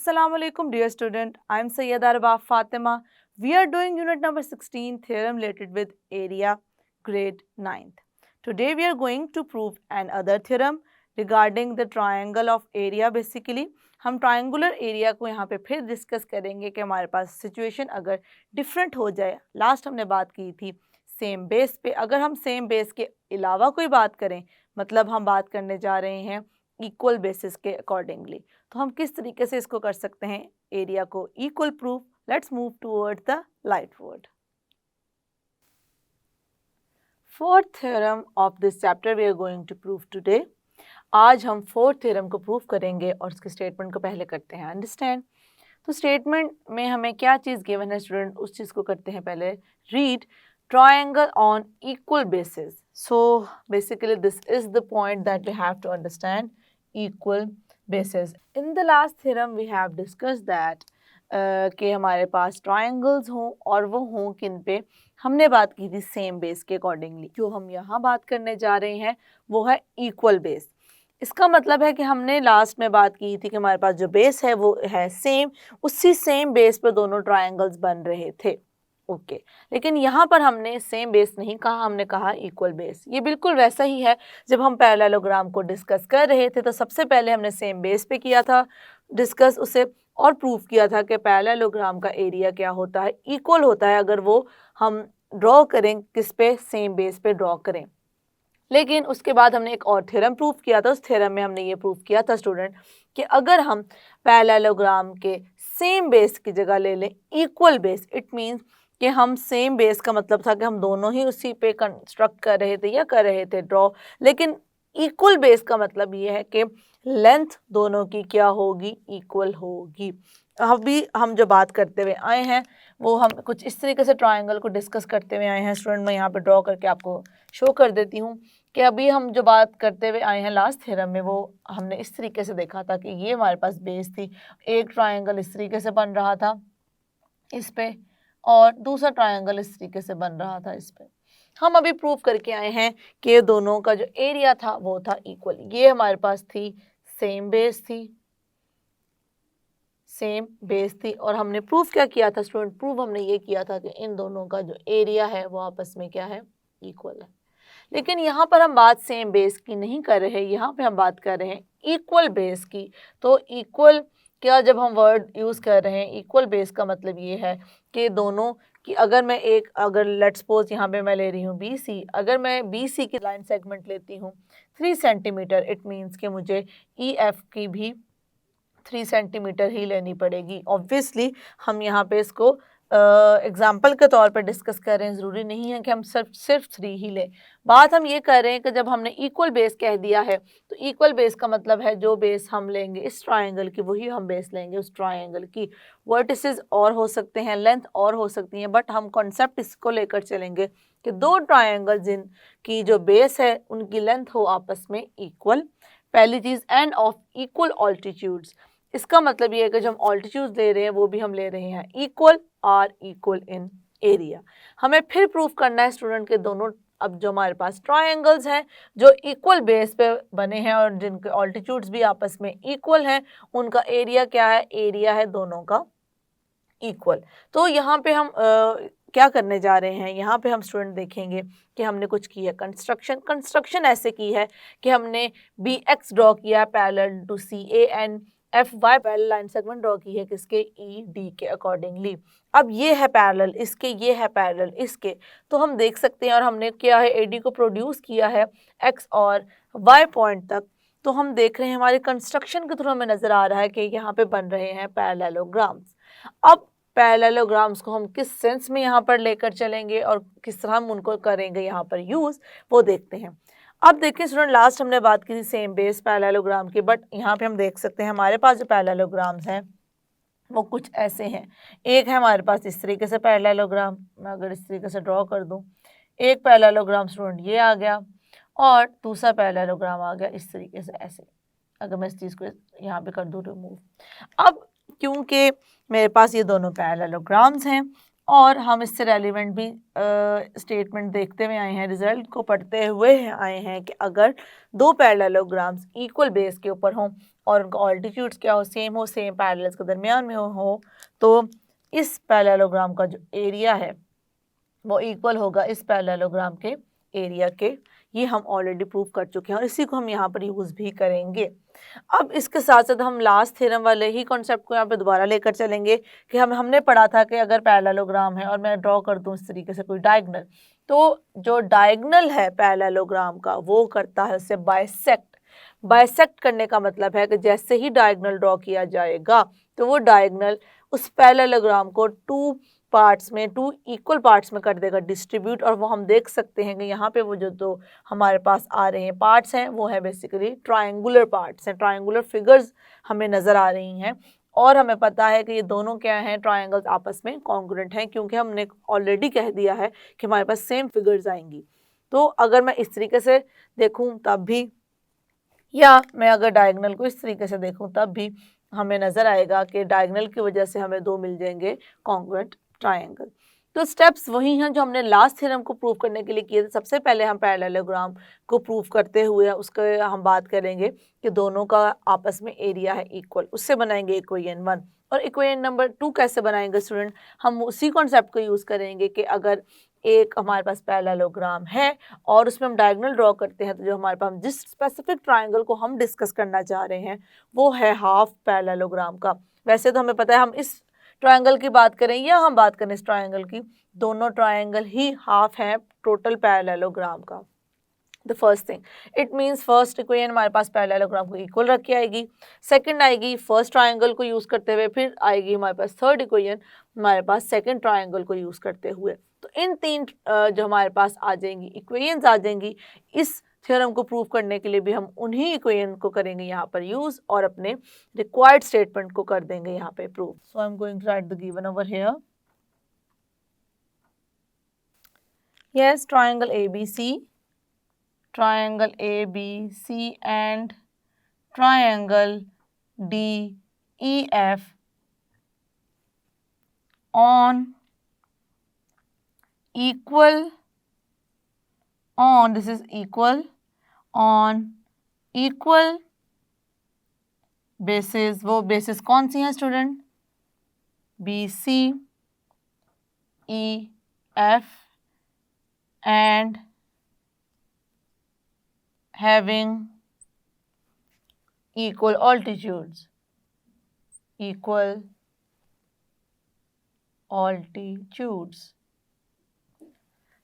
Assalamualaikum dear student, I am Sayyida Arbab Fatima. We are doing unit number 16 theorem related with area grade 9th. Today we are going to prove another theorem regarding the triangle of area. Basically हम triangular area को यहाँ पे फिर discuss करेंगे कि हमारे पास situation अगर different हो जाए. लास्ट हमने बात की थी सेम बेस पे. अगर हम सेम बेस के अलावा कोई बात करें मतलब हम बात करने जा रहे हैं इक्वल बेसिस के अकॉर्डिंगली, तो हम किस तरीके से इसको कर सकते हैं एरिया को equal proof. Let's move toward the light word. Fourth theorem of this chapter we are going to prove today. आज हम फोर्थ थ्योरम को प्रूव करेंगे और उसके स्टेटमेंट को पहले करते हैं अंडरस्टैंड. तो स्टेटमेंट में हमें क्या चीज़ गिवन है स्टूडेंट, उस चीज़ को करते हैं पहले read. Triangle on equal basis. So basically this is the point that we have to understand, equal basis. In the last theorem we have discussed that कि हमारे पास triangles हों और वो हों किन पे, हमने बात की थी सेम बेस के अकॉर्डिंगली. जो हम यहाँ बात करने जा रहे हैं वो है इक्वल बेस. इसका मतलब है कि हमने लास्ट में बात की थी कि हमारे पास जो बेस है वो है सेम, उसी सेम बेस पे दोनों ट्राइंगल्स बन रहे थे. ओके लेकिन यहाँ पर हमने सेम बेस नहीं कहा, हमने कहा इक्वल बेस. ये बिल्कुल वैसा ही है जब हम पैरेललोग्राम को डिस्कस कर रहे थे तो सबसे पहले हमने सेम बेस पे किया था डिस्कस उसे और प्रूव किया था कि पैरेललोग्राम का एरिया क्या होता है, इक्वल होता है अगर वो हम ड्रॉ करें किस पे, सेम बेस पे ड्रॉ करें. लेकिन उसके बाद हमने एक और थ्योरम प्रूव किया था. उस थ्योरम में हमने ये प्रूव किया था स्टूडेंट कि अगर हम पैरेललोग्राम के सेम बेस की जगह ले लें इक्वल बेस, इट मीन्स कि हम सेम बेस का मतलब था कि हम दोनों ही उसी पे कंस्ट्रक्ट कर रहे थे या कर रहे थे ड्रॉ. लेकिन इक्वल बेस का मतलब ये है कि लेंथ दोनों की क्या होगी, इक्वल होगी. अभी हम जो बात करते हुए आए हैं वो हम कुछ इस तरीके से ट्रायंगल को डिस्कस करते हुए आए हैं स्टूडेंट. मैं यहाँ पे ड्रॉ करके आपको शो कर देती हूँ कि अभी हम जो बात करते हुए आए हैं लास्ट थ्योरम में वो हमने इस तरीके से देखा था कि ये हमारे पास बेस थी, एक ट्रायंगल इस तरीके से बन रहा था इस पे और दूसरा ट्रायंगल इस तरीके से बन रहा था इस पे. हम अभी प्रूव करके आए हैं कि दोनों का जो एरिया था वो था इक्वल. ये हमारे पास थी सेम बेस थी और हमने प्रूव क्या किया था स्टूडेंट, प्रूव हमने ये किया था कि इन दोनों का जो एरिया है वो आपस में क्या है, इक्वल है. लेकिन यहाँ पर हम बात सेम बेस की नहीं कर रहे, यहाँ पे हम बात कर रहे हैं इक्वल बेस की. तो इक्वल क्या जब हम वर्ड यूज़ कर रहे हैं इक्वल बेस का मतलब ये है कि दोनों की अगर लेट्स सपोज यहाँ पे मैं ले रही हूँ BC, अगर मैं BC की लाइन सेगमेंट लेती हूँ 3 सेंटीमीटर, इट मीन्स कि मुझे EF की भी 3 सेंटीमीटर ही लेनी पड़ेगी. ऑब्वियसली हम यहाँ पे इसको एग्जाम्पल के तौर पर डिस्कस कर रहे हैं, ज़रूरी नहीं है कि हम सिर्फ 3 ही लें. बात हम ये कर रहे हैं कि जब हमने इक्वल बेस कह दिया है तो इक्वल बेस का मतलब है जो बेस हम लेंगे इस ट्रायंगल की वही हम बेस लेंगे उस ट्रायंगल की. वर्टिसेस और हो सकते हैं, लेंथ और हो सकती हैं, बट हम कॉन्सेप्ट इसको लेकर चलेंगे कि दो ट्रायंगल जिनकी जो बेस है उनकी लेंथ हो आपस में इक्वल. पहली चीज़ एंड ऑफ इक्वल ऑल्टीट्यूड्स. इसका मतलब ये है कि जो हम ऑल्टीट्यूड्स ले रहे हैं वो भी हम ले रहे हैं equal are equal in area. हमें फिर प्रूफ करना है स्टूडेंट के दोनों अब जो हमारे पास ट्रायंगल्स हैं जो इक्वल बेस पे बने हैं और जिनके ऑल्टीट्यूड्स भी आपस में इक्वल हैं उनका एरिया क्या है, एरिया है दोनों का इक्वल. तो यहाँ पे हम क्या करने जा रहे हैं, यहाँ पे हम स्टूडेंट देखेंगे कि हमने कुछ किया कंस्ट्रक्शन ऐसे की है कि हमने BX ड्रॉ किया parallel to CA and FY parallel line segment draw की है किसके, ED के अकॉर्डिंगली. अब ये है पैरेलल इसके, ये है पैरेलल इसके, तो हम देख सकते हैं और हमने क्या है AD को प्रोड्यूस किया है X और Y पॉइंट तक. तो हम देख रहे हैं हमारे कंस्ट्रक्शन के थ्रू हमें नज़र आ रहा है कि यहाँ पे बन रहे हैं पैरेललोग्राम्स. अब पैरेललोग्राम्स को हम किस सेंस में यहाँ पर लेकर चलेंगे और किस तरह हम उनको करेंगे यहाँ पर यूज़, वो देखते हैं. अब देखिए स्टूडेंट लास्ट हमने बात की थी सेम बेस पैरेललोग्राम की, बट यहाँ पे हम देख सकते हैं हमारे पास जो पैरेललोग्राम्स हैं वो कुछ ऐसे हैं. एक है हमारे पास इस तरीके से पैरेललोग्राम, मैं अगर इस तरीके से ड्रॉ कर दूँ, एक पैरेललोग्राम स्टूडेंट ये आ गया और दूसरा पैरेललोग्राम आ गया इस तरीके से ऐसे. अगर मैं इस चीज़ को यहाँ पे कर दूँ रिमूव. अब क्योंकि मेरे पास ये दोनों पैरेललोग्राम्स हैं और हम इससे रेलिवेंट भी स्टेटमेंट देखते हुए आए हैं, रिजल्ट को पढ़ते हुए आए हैं कि अगर दो पैरेललोग्राम्स इक्वल बेस के ऊपर हों और उनका ऑल्टीट्यूड्स क्या हो, सेम हो, सेम पैरेलल्स के दरमियान में हो, तो इस पैरेललोग्राम का जो एरिया है वो इक्वल होगा इस पैरेललोग्राम के एरिया के। ये हम ऑलरेडी प्रूव कर चुके हैं और इसी को हम यहाँ पर यूज़ भी करेंगे। अब इसके साथ साथ हम लास्ट थ्योरम वाले ही कॉन्सेप्ट को यहाँ पे दोबारा लेकर चलेंगे कि हमने पढ़ा था कि अगर पैरेललोग्राम है और मैं ड्रॉ कर दूँ इस तरीके से कोई डायगोनल, तो जो डायगोनल है पैरेललोग्राम का वो करता है उससे बाइसेक्ट। बाइसेक्ट करने का मतलब है कि जैसे ही डायगोनल ड्रॉ किया जाएगा तो वो डायगोनल उस पैरेललोग्राम को टू इक्वल पार्ट्स में कर देगा डिस्ट्रीब्यूट। और वो हम देख सकते हैं कि यहाँ पे वो जो दो हमारे पास आ रहे हैं पार्ट्स हैं वो है बेसिकली ट्रायंगुलर पार्ट्स हैं, ट्रायंगुलर फिगर्स हमें नज़र आ रही हैं। और हमें पता है कि ये दोनों क्या हैं, ट्रायंगल्स आपस में कॉन्ग्रुएंट हैं, क्योंकि हमने ऑलरेडी कह दिया है कि हमारे पास सेम फिगर्स आएंगी। तो अगर मैं इस तरीके से देखूँ तब भी, या मैं अगर डायगोनल को इस तरीके से देखूँ तब भी हमें नज़र आएगा कि डायगोनल की वजह से हमें दो मिल जाएंगे कॉन्ग्रुएंट ट्रायंगल। तो स्टेप्स वही हैं जो हमने लास्ट थ्योरम को प्रूव करने के लिए किए थे। सबसे पहले हम पैरेललोग्राम को प्रूव करते हुए उसके हम बात करेंगे कि दोनों का आपस में एरिया है इक्वल, उससे बनाएंगे इक्वेशन 1। और इक्वेशन नंबर 2 कैसे बनाएंगे स्टूडेंट, हम उसी कॉन्सेप्ट को यूज़ करेंगे कि अगर एक हमारे पास पैरेललोग्राम है और उसमें हम डायगोनल ड्रॉ करते हैं, तो जो हमारे पास जिस स्पेसिफिक ट्रायंगल को हम डिस्कस करना चाह रहे हैं वो है हाफ पैरेललोग्राम का। वैसे तो हमें पता है हम इस ट्रायंगल की बात करें या हम बात करें इस ट्रायंगल की, दोनों ट्रायंगल ही हाफ है टोटल पैरेललोग्राम का। The first thing it means first equation हमारे पास पैरेललोग्राम को इक्वल रख के आएगी, सेकंड आएगी फर्स्ट ट्रायंगल को यूज़ करते हुए, फिर आएगी हमारे पास थर्ड इक्वेशन हमारे पास सेकंड ट्रायंगल को यूज़ करते हुए। तो इन तीन जो हमारे पास आ जाएंगी इक्वेशंस आ जाएंगी, इस थ्योरम को प्रूव करने के लिए भी हम उन्हीं इक्वेशन को करेंगे यहाँ पर यूज़ और अपने रिक्वायर्ड स्टेटमेंट को कर देंगे यहाँ पे prove. So I am going to write the given over here. Yes, triangle ABC and triangle DEF on equal basis। वो बेसिस कौन सी है student, BCEF and having equal altitudes।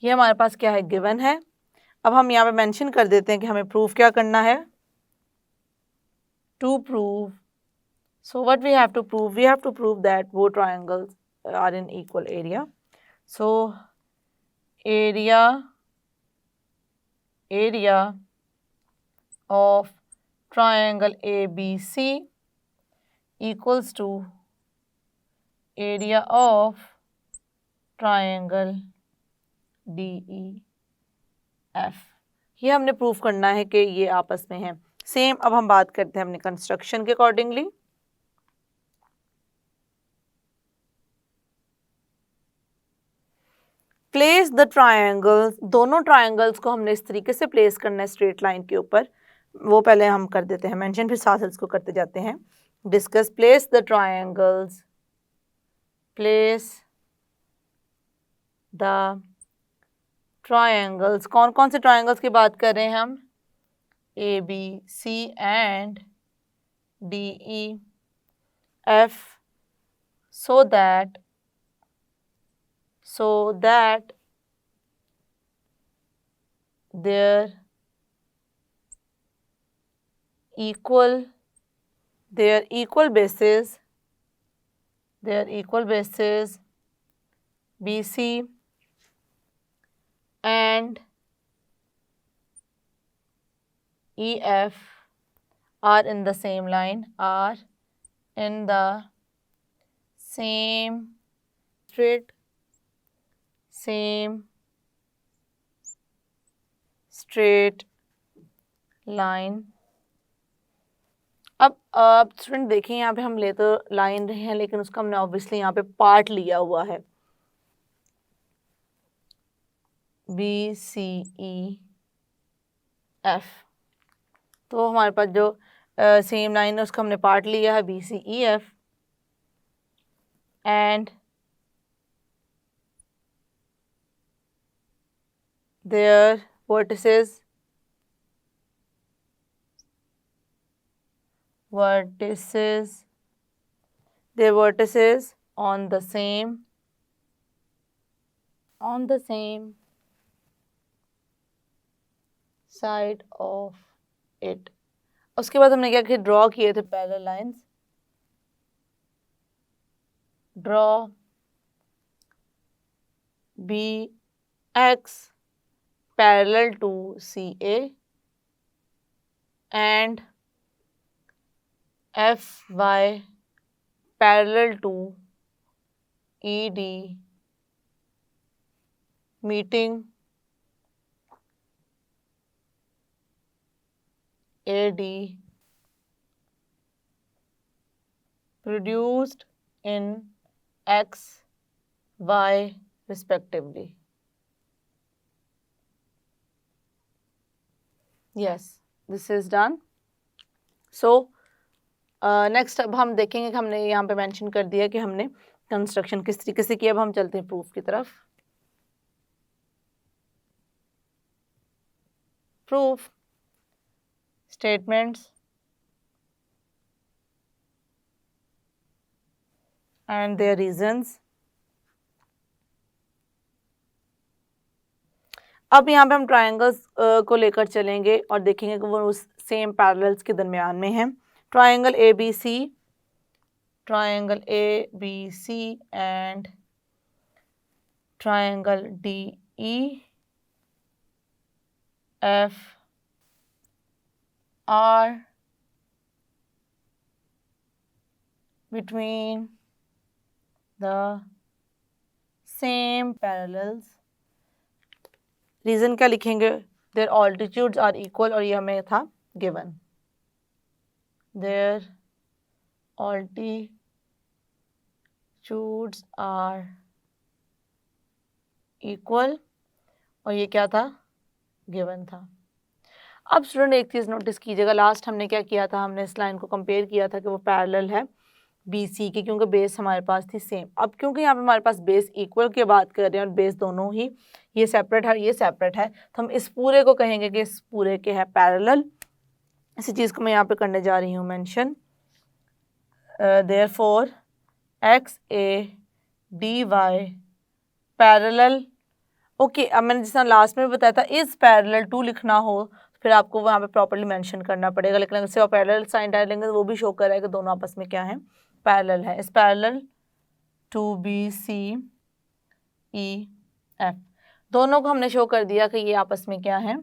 ये हमारे पास क्या है, गिवन है। अब हम यहाँ पे मेंशन कर देते हैं कि हमें प्रूफ क्या करना है। To prove, so what we have to prove, we have to prove that both triangles are in equal area। so area of triangle ABC equals to area of triangle DEF। ये हमने proof करना है कि ये आपस में है same. अब हम बात करते हैं अपने कंस्ट्रक्शन के अकॉर्डिंगली। प्लेस द ट्रायंगल्स, दोनों ट्रायंगल्स को हमने इस तरीके से प्लेस करना है स्ट्रेट लाइन के ऊपर। वो पहले हम कर देते हैं मेंशन, फिर साथ इसको करते जाते हैं discuss. Place the triangles, place the triangles, कौन कौन से ट्रायंगल्स की बात कर रहे हैं हम, ABC and DEF, so that their equal bases BC and EF are in the same line, are in the same straight line। अब स्टूडेंट देखें यहाँ पे हम ले तो लाइन रहे हैं लेकिन उसका हमने ऑब्वियसली यहाँ पे पार्ट लिया हुआ है BCEF। तो हमारे पास जो सेम लाइन है उसका हमने पार्ट लिया है BCEF and their vertices on the same side of it. उसके बाद हमने क्या किया, ड्रॉ किए थे parallel lines, draw BX parallel to CA and FY parallel to ED meeting AD produced in X, Y respectively. Yes, this is done. So next अब हम देखेंगे कि हमने यहाँ पे मेंशन कर दिया कि हमने कंस्ट्रक्शन किस तरीके से किया। अब हम चलते हैं प्रूफ की तरफ। Proof statements and there reasons. अब यहाँ पे हम ट्रायंगल्स को लेकर चलेंगे और देखेंगे कि वो उस सेम पैरेलल्स के दरमियान में है। Triangle ABC and triangle DEF are between the same parallels। Reason क्या लिखेंगे, देयर ऑल्टीट्यूड्स आर इक्वल, और ये हमें था given, their altitudes are equal, और ये क्या था, गिवन था। अब स्टूडेंट एक चीज़ नोटिस कीजिएगा, लास्ट हमने क्या किया था, हमने इस लाइन को कंपेयर किया था कि वो पैरेलल है BC की, क्योंकि बेस हमारे पास थी सेम। अब क्योंकि यहाँ पे हमारे पास बेस इक्वल की बात कर रहे हैं और बेस दोनों ही ये सेपरेट है और ये सेपरेट है, तो हम इस पूरे को कहेंगे कि इस पूरे के है पैरेलल। इसी चीज़ को मैं यहाँ पे करने जा रही हूँ mention. Therefore XADY parallel. Okay, अब मैंने जिस तरह लास्ट में बताया था इस पैरेलल टू लिखना हो फिर आपको वहाँ पे प्रॉपर्ली मेंशन करना पड़ेगा, लेकिन अगर से आप पैरेलल साइन डाल लेंगे तो वो भी शो कर रहा है कि दोनों आपस में क्या है, पैरेलल है। इस पैरेलल टू BCEF दोनों को हमने शो कर दिया कि ये आपस में क्या है,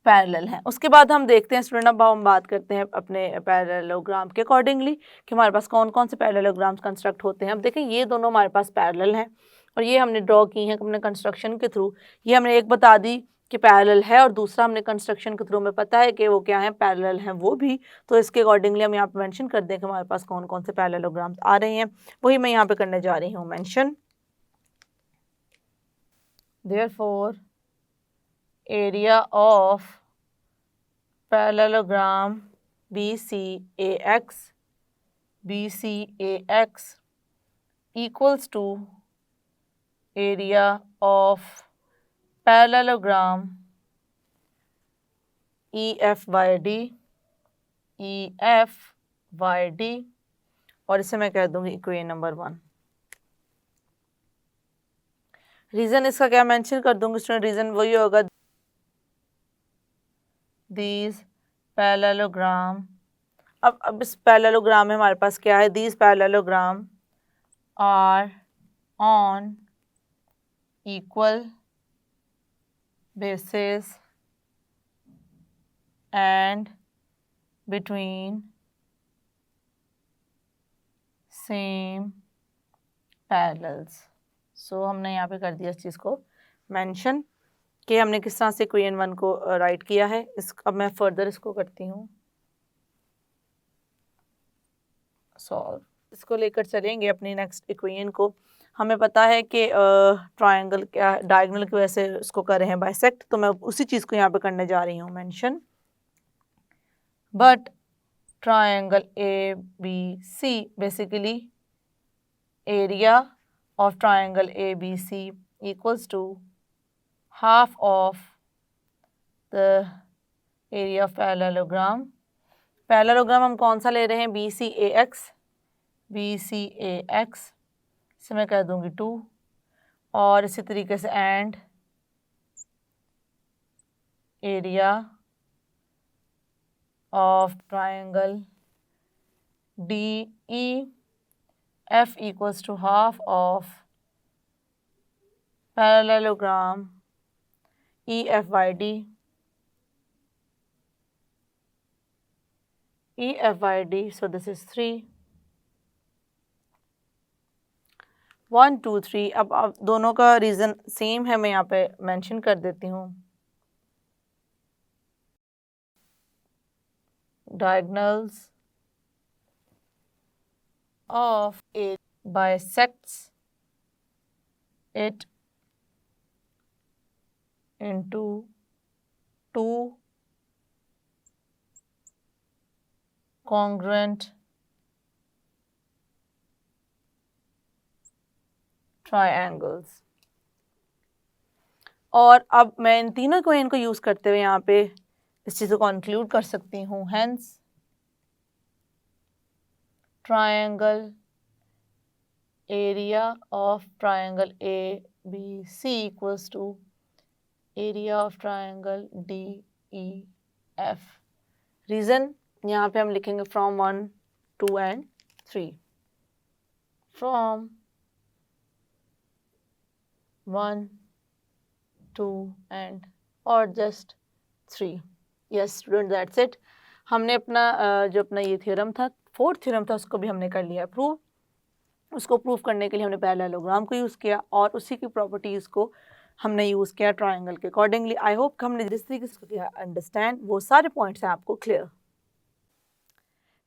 पैरेलल है। उसके बाद हम देखते हैं स्टूडेंट, अब हम बात करते हैं अपने पैरेललोग्राम के अकॉर्डिंगली कि हमारे पास कौन कौन से पैरेललोग्राम्स कंस्ट्रक्ट होते हैं। अब देखें ये दोनों हमारे पास पैरेलल हैं और ये हमने ड्रॉ की हैं अपने कंस्ट्रक्शन के थ्रू। ये हमने एक बता दी कि पैरेलल है और दूसरा हमने कंस्ट्रक्शन के थ्रू में पता है कि वो क्या है, पैरेलल हैं वो भी। तो इसके अकॉर्डिंगली हम यहाँ पे मेंशन कर दें कि हमारे पास कौन कौन से पैरेललोग्राम्स आ रहे हैं, वही मैं यहाँ पे करने जा रही हूँ mention. Therefore area of parallelogram BCAX equals to area of parallelogram EFYD, और इसे मैं कह दूंगी इक्वेशन नंबर 1। रीजन इसका क्या मेंशन कर दूंगी स्टूडेंट, रीजन वही होगा, these parallelogram। अब इस पैरेललोग्राम में हमारे पास क्या है, these parallelogram are on equal bases and between same parallels। सो हमने यहाँ पे कर दिया इस चीज़ को मेंशन कि हमने किस तरह से इक्वेशन 1 को राइट किया है। अब मैं फर्दर इसको करती हूँ सॉल्व। इसको लेकर चलेंगे अपनी नेक्स्ट इक्वेशन को। हमें पता है कि ट्रायंगल क्या डायगोनल की वजह से इसको कर रहे हैं बाइसेक्ट, तो मैं उसी चीज़ को यहाँ पे करने जा रही हूँ mention. But triangle ABC. Basically, area of triangle ABC equals to half of the area of parallelogram. Parallelogram हम कौन सा ले रहे हैं? BCAX. BCAX से मैं कह दूंगी 2, और इसी तरीके से and area of triangle DEF equals to half of parallelogram EFYD. EFYD, so this is 3. 1 2 3. अब दोनों का रीज़न सेम है, मैं यहाँ पे मेंशन कर देती हूँ. Diagonals of it bisects it into 2 congruent triangles. और अब मैं इन तीनों को इनको यूज करते हुए यहाँ पे इस चीज को कंक्लूड कर सकती हूँ. Hence triangle area of triangle ABC equals to area of triangle DEF. Reason यहाँ पे हम लिखेंगे फ्रॉम 1 2 एंड 3. फ्रॉम 1 2 एंड और just 3. Yes student, that's it. हमने अपना जो अपना ये थ्योरम था, फोर्थ थ्योरम था, उसको भी हमने कर लिया प्रूव. उसको प्रूव करने के लिए हमने पैरेललोग्राम को यूज़ किया और उसी की प्रॉपर्टीज़ को हमने यूज़ किया ट्रायंगल के अकॉर्डिंगली. आई होप कि हमने जिस तरीके से किया अंडरस्टैंड, वो सारे पॉइंट्स हैं आपको क्लियर.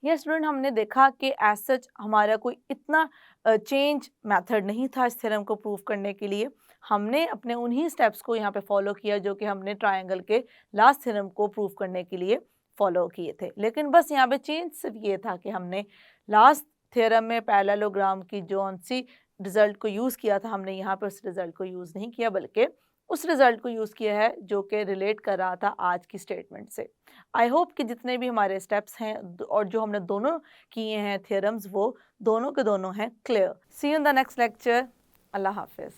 यस स्टूडेंट, हमने देखा कि एज सच हमारा कोई इतना चेंज मेथड नहीं था इस थ्योरम को प्रूव करने के लिए. हमने अपने उन्हीं स्टेप्स को यहाँ पे फॉलो किया जो कि हमने ट्रायंगल के लास्ट थ्योरम को प्रूव करने के लिए फॉलो किए थे. लेकिन बस यहाँ पे चेंज सिर्फ ये था कि हमने लास्ट थ्योरम में पैरेललोग्राम की जो सी रिजल्ट को यूज़ किया था, हमने यहाँ पे उस रिजल्ट को यूज़ नहीं किया, बल्कि उस रिजल्ट को यूज़ किया है जो कि रिलेट कर रहा था आज की स्टेटमेंट से. आई होप कि जितने भी हमारे स्टेप्स हैं और जो हमने दोनों किए हैं थ्योरम्स, वो दोनों के दोनों हैं clear. See you in the next lecture. अल्लाह हाफिज़.